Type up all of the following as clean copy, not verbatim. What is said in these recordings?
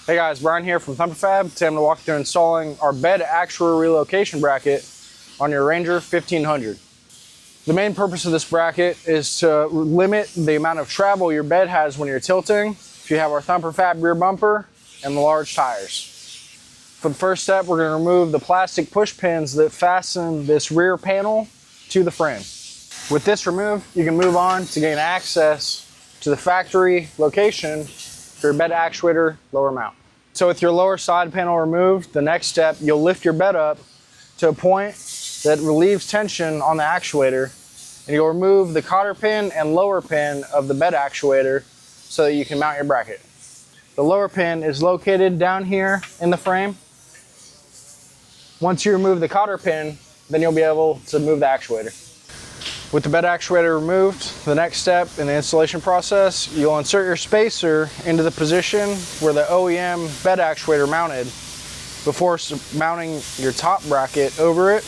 Hey guys, Brian here from Thumper Fab. Today I'm going to walk you through installing our bed actuator relocation bracket on your Ranger 1500. The main purpose of this bracket is to limit the amount of travel your bed has when you're tilting if you have our Thumper Fab rear bumper and the large tires. For the first step, we're going to remove the plastic push pins that fasten this rear panel to the frame. With this removed, you can move on to gain access to the factory location for your bed actuator lower mount. So with your lower side panel removed, the next step, you'll lift your bed up to a point that relieves tension on the actuator, and you'll remove the cotter pin and lower pin of the bed actuator so that you can mount your bracket. The lower pin is located down here in the frame. Once you remove the cotter pin, then you'll be able to move the actuator. With the bed actuator removed, the next step in the installation process, you'll insert your spacer into the position where the OEM bed actuator mounted before mounting your top bracket over it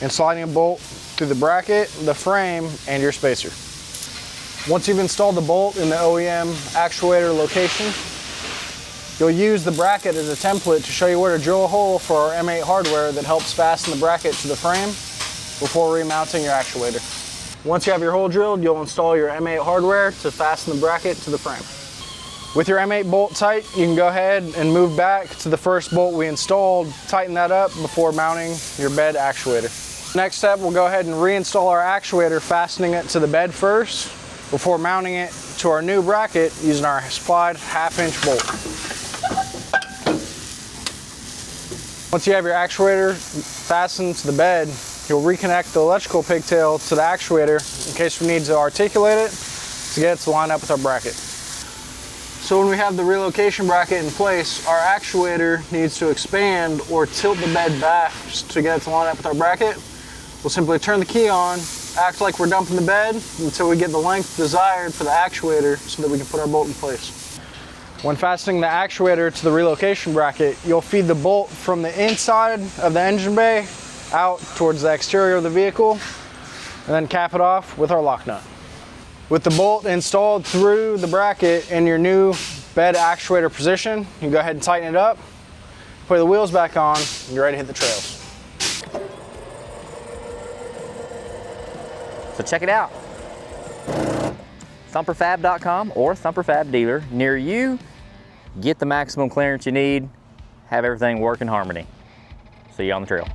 and sliding a bolt through the bracket, the frame, and your spacer. Once you've installed the bolt in the OEM actuator location, you'll use the bracket as a template to show you where to drill a hole for our M8 hardware that helps fasten the bracket to the frame before remounting your actuator. Once you have your hole drilled, you'll install your M8 hardware to fasten the bracket to the frame. With your M8 bolt tight, you can go ahead and move back to the first bolt we installed, tighten that up before mounting your bed actuator. Next step, we'll go ahead and reinstall our actuator, fastening it to the bed first before mounting it to our new bracket using our supplied 1/2-inch bolt. Once you have your actuator fastened to the bed, you'll reconnect the electrical pigtail to the actuator in case we need to articulate it to get it to line up with our bracket. So when we have the relocation bracket in place, our actuator needs to expand or tilt the bed back to get it to line up with our bracket. We'll simply turn the key on, act like we're dumping the bed until we get the length desired for the actuator so that we can put our bolt in place. When fastening the actuator to the relocation bracket, you'll feed the bolt from the inside of the engine bay out towards the exterior of the vehicle and then cap it off with our lock nut. With the bolt installed through the bracket in your new bed actuator position, you can go ahead and tighten it up, put the wheels back on, and you're ready to hit the trails. So check it out. Thumperfab.com or Thumper Fab dealer near you. Get the maximum clearance you need. Have everything work in harmony. See you on the trail.